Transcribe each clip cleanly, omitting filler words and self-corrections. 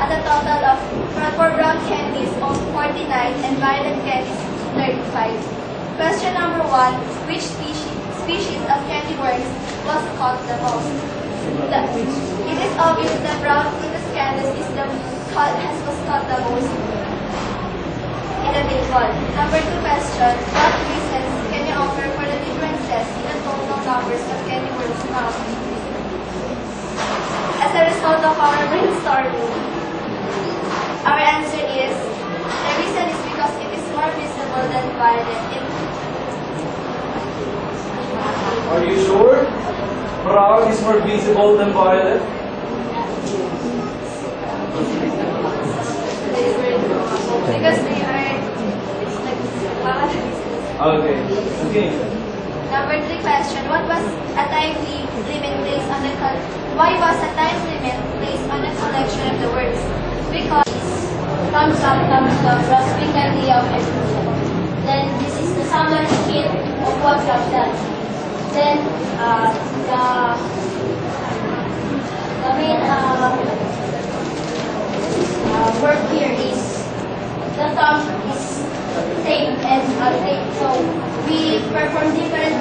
at a total of, for brown candies, of 49 and violet candies, 35. Question number 1. Which species of candy worms was caught the most? It is obvious that brown Venus candies was caught the most in the table. Number 2 question. What reasons can you offer for the differences in the total numbers of candy worms found? As a result of our brainstorming, our answer is, the reason is because it is more visible than violet. Are you sure? Brown is more visible than violet? Because they are Okay. Okay. Number 3 question. Why was a time limit placed on the collection of the words? Because thumbs up, thumbs down, grasping the idea of everything. Then this is the summary kit of what we have done. Then the main work here is the thumb is taped and untaped. So we perform different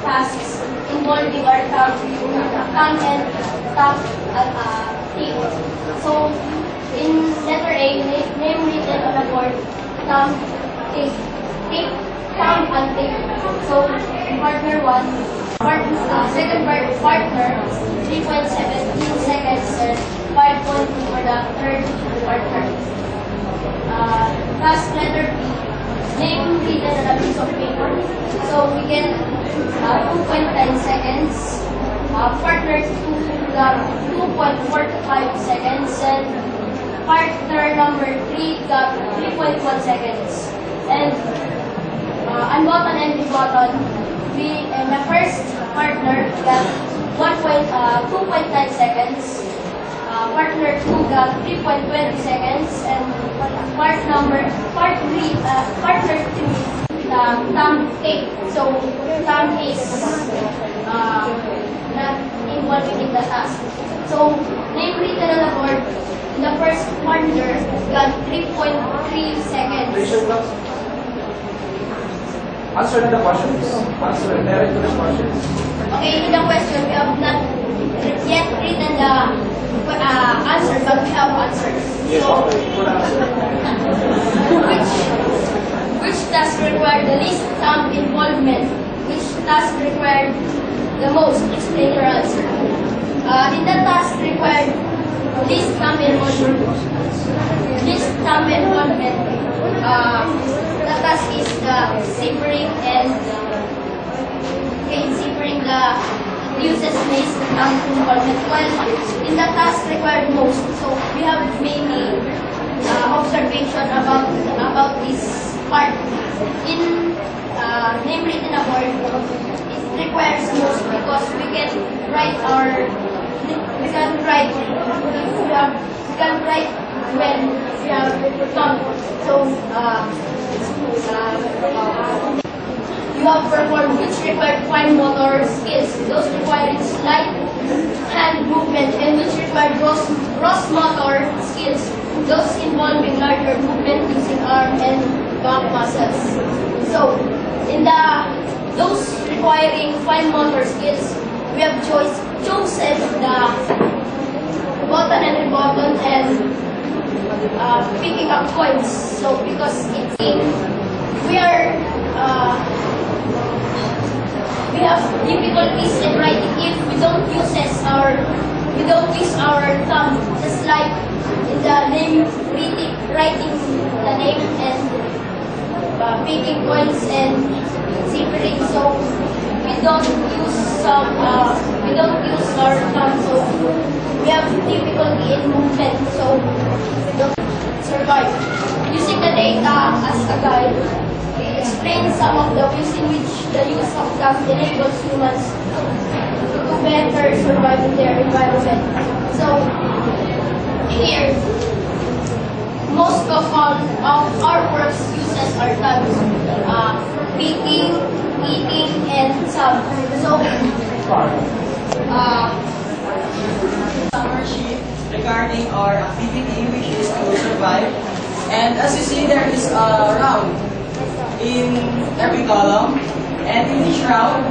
tasks involving our thumb and thumb tape. So in letter A, name written on the board, thumb, tape, thumb, and tape. So partner 1, second partner, 3.17 seconds, and 5.2 for the third partner. Task letter B, name written on a piece of paper. So we get 2.10 seconds. Partner 2 got 2.45 seconds, and partner number 3 got 3.1 seconds. And unbutton and rebutton, in the first partner got 2.9 seconds. Partner 2 got 3.20 seconds, and partner 3, thumb tape. So thumb is not involved in the task. So name written on the board, in the first partner got 3.3 seconds. Answer the questions. Answer direct to the questions. Okay, in the question we have not yet written the answer, but we have answers. Yes. So, which task required the least thumb involvement? Which task required the most? Explain your answer. In the task required least thumb involvement, the task is the zippering and zippering the uses least thumb involvement. While in the task required most, so we have many observation about this part. In name written aboard, it requires most because we can write when we have thumb. So you have performed which required fine motor skills, those requiring slight hand movement, and which required gross motor skills, those involving larger movement using arm and back muscles. So in those requiring fine motor skills, we have chosen the button and rebutton and picking up coins. So because we have difficulties in writing if we don't use our thumb, just like in the name writing the name and picking coins and zippering. So we don't use our thumb, so we have difficulty in movement, so we don't survive. Using the data as a guide, explain some of the ways in which the use of thumb enables humans to better survive in their environment. So here, most of our works uses our thumbs, picking, eating, and some. So Summer shift. regarding our activity, which is to survive. And as you see, there is a round in every column, and in each round,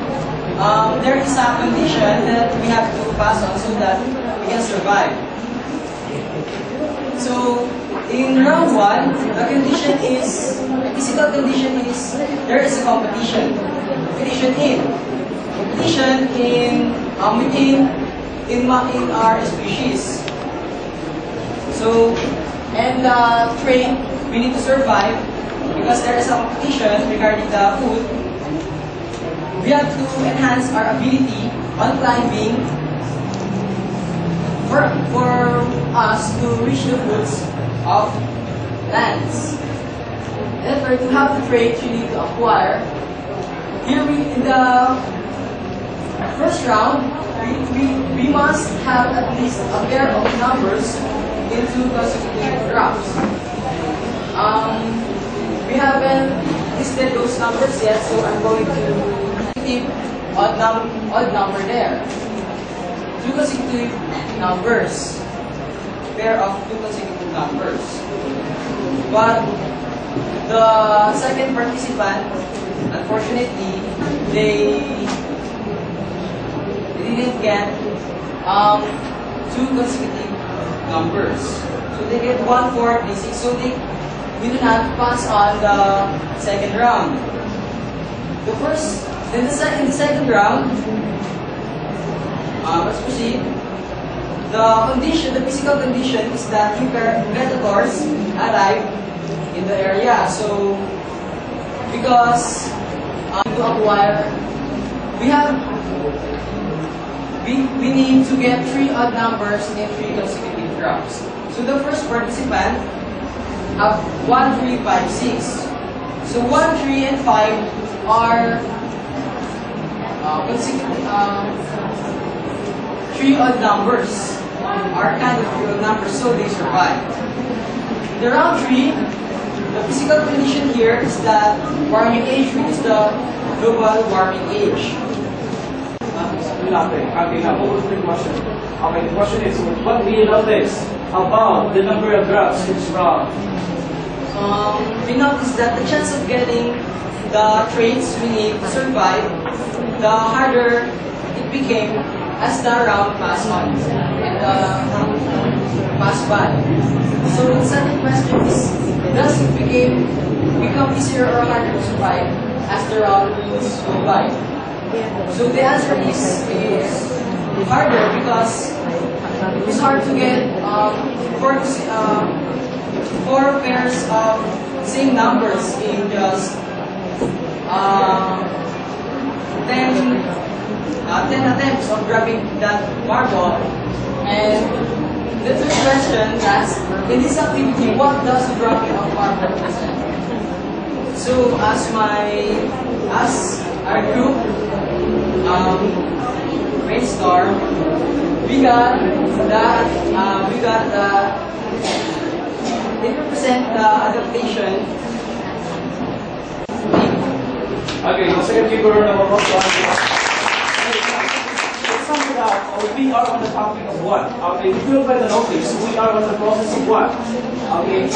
there is a condition that we have to pass on so that we can survive. So, in round 1, the condition is, the physical condition is, there is a competition. Competition in our species. So, and the trait, we need to survive because there is a competition regarding the food. We have to enhance our ability on climbing for us to reach the foods of lands. And for to have the trait you need to acquire. Here in the first round, we must have at least a pair of numbers in 2 consecutive drops. We haven't listed those numbers yet, so I'm going to keep odd number there. 2 consecutive numbers. Pair of 2 consecutive numbers. But the second participant, unfortunately, they didn't get 2 consecutive numbers. So they get 1, 4, 3, 6. So we do not pass on the second round. In the second round, let's proceed. The physical condition is that competitors arrive in the area. So because to acquire, we need to get 3 odd numbers in 3 consecutive drops. So the first participant have 1, 3, 5, 6. So 1, 3, and 5 are consecutive 3 odd numbers. Are kind of 3 odd numbers, so they survive. The round 3, the physical condition here is that warming age, which is the global warming age. Nothing. Okay, now what was the question? Okay, the question is, what do you notice about the number of drops in each round? We noticed that the chance of getting the traits we need to survive, the harder it became as the round passed on and passed by. So the second question is, does it become easier or harder to survive as the round goes by? So the answer is harder because it's hard to get 4 pairs of same numbers in just 10 attempts of grabbing that marble. And the third question asks, in this activity, what does the dropping of marble represent? So as our group brainstorm, we got it represent the adaptation. Okay, the second figure number 1. Sum it up, we are on the topic of what? Okay, if you look at the notice, we are on the process of what? Okay,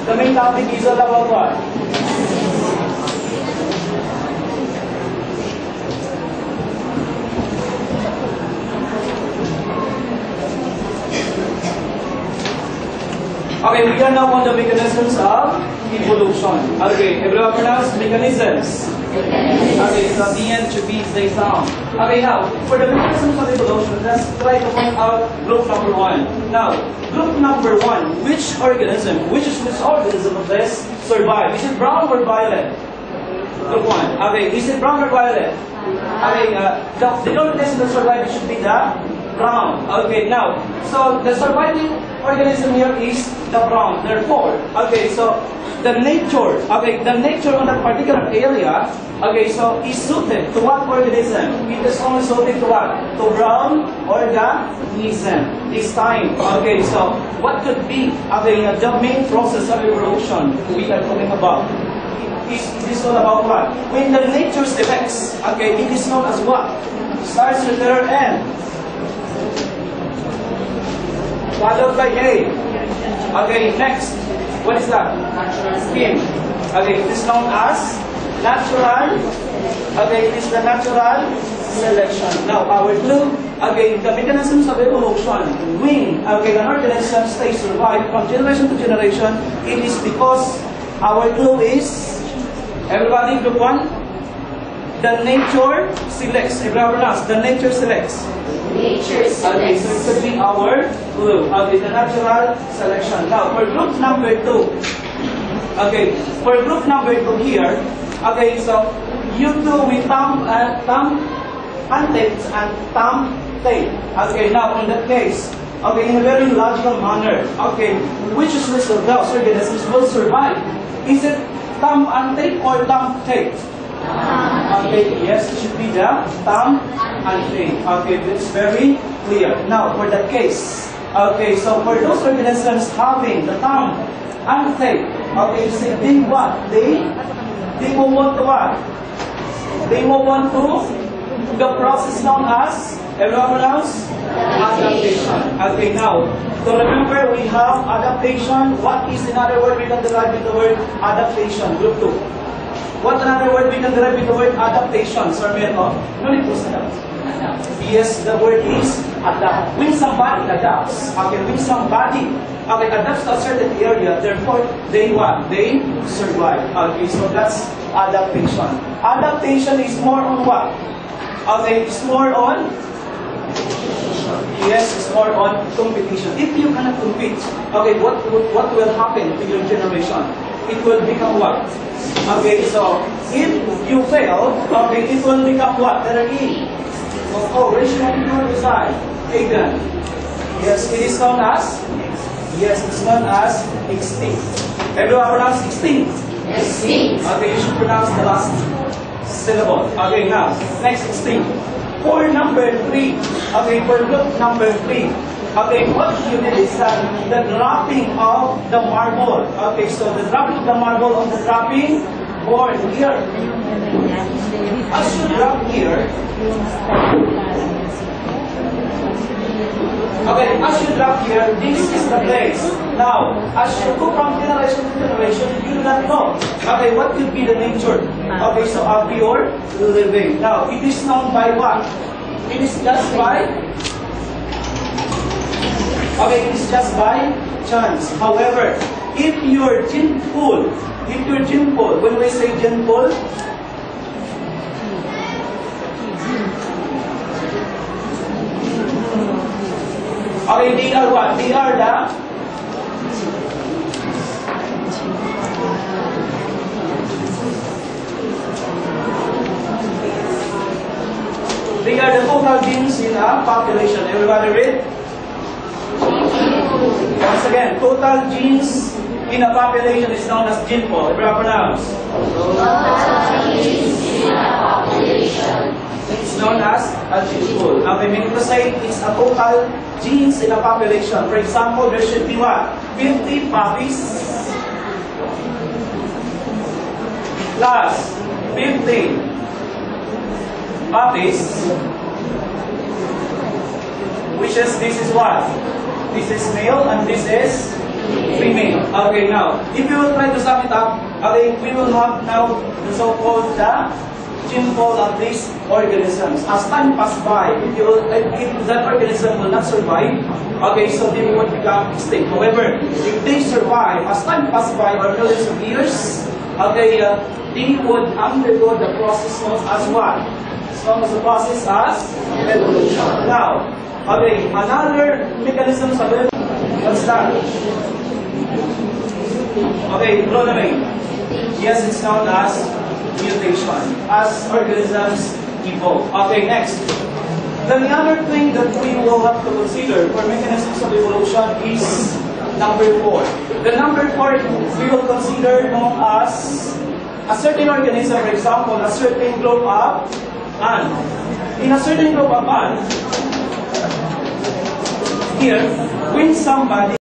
the main topic is all about what? Okay, we are now on the mechanisms of evolution. Okay, everyone pronounce mechanisms. Okay, so the end should be stay sound. Okay, now, for the mechanisms of evolution, let's try to find out group number 1. Now, group number 1, which organism of this survive? Is it brown or violet? Group 1. Okay, is it brown or violet? Okay, the organism that survive should be the brown. Okay, now, so the surviving organism here is the brown. Therefore, okay, so the nature on that particular area, okay, so is suited to what organism? It is only suited to what? To brown organism this time. Okay, so what could be the main process of evolution we are talking about? It is all about what? When the nature's effects, okay, it is known as what? Starts with letter N. followed by A. Okay, next. What is that? Skin. Okay, it is known as natural. Okay, it is the natural selection. Now, our clue. Okay, the mechanisms of evolution. When an organism stays survive from generation to generation, it is because our clue is, everybody, group 1, the nature selects. Everyone else, the nature selects. Nature Okay, so it could be our clue. Okay, the natural selection. Now, for group number 2. Okay, for group number 2 here. Okay, so you two with thumb antates and thumb tape. Okay, now in that case, okay, in a very logical manner, okay, which is of those organisms will survive? Is it thumb antate or thumb tape? Okay, yes, it should be the thumb antate. Okay, it's very clear. Now, for that case, okay, so for those organisms having the thumb antate, okay, you see, they what? They will want to what? They will want to the process known as, everyone else? Adaptation. Okay, now, to remember we have adaptation. What is another word we can derive with the word adaptation? Group 2. What another word we can derive with the word adaptation? Sir Merko? No need to stand up. Yes, the word is adapt. When somebody adapts, okay, when somebody adapts to a certain area, therefore they what? They survive. Okay, so that's adaptation. Adaptation is more on what? Okay, it's more on, yes, it's more on competition. If you cannot compete, okay, what will happen to your generation? It will become what? Okay, so if you fail, okay, it will become what? There is. Oh, raise your hand on the side. Aiden. Yes, it is known as, yes, it's known as extinct. Everyone pronounce extinct? Extinct. Okay, you should pronounce the last syllable. Okay, now, next extinct. For number 3, okay, for group number 3, okay, what you did is that the dropping of the marble. Okay, so the dropping of the marble on the dropping board here. As you drop here, okay, as you drop here, this is the place. Now, as you go from generation to generation, you do not know, okay, what could be the nature, okay, so of your living. Now, it is known by what? It is just by, okay, it is just by chance. However, if your gene pool, when we say gene pool, okay, they are what? They are the total genes in a population. Everybody read? Once again, total genes in a population is known as gene pool. Everybody pronounce? Total genes in a population. It's known as a gene pool. Now, we mean to say it's a total genes in a population. For example, there should be what? 50 puppies plus 50 puppies, which is, this is what? This is male and this is female. Okay, now, if you will try to sum it up, okay, we will have now the so-called gene pool of these organisms. As time passes by, if that organism will not survive, okay, so they will become extinct. However, if they survive, as time passes by or millions of years, okay, they would undergo the process known as what? It's known as the process as evolution. Now, okay, another mechanism of evolution, what's that? Okay, chronomate. Yes, it's known as mutation, as organisms evolve. Okay, next. Then the other thing that we will have to consider for mechanisms of evolution is number 4. The number 4 we will consider known as a certain organism, for example, a certain group of ants. In a certain group of ants, here, when somebody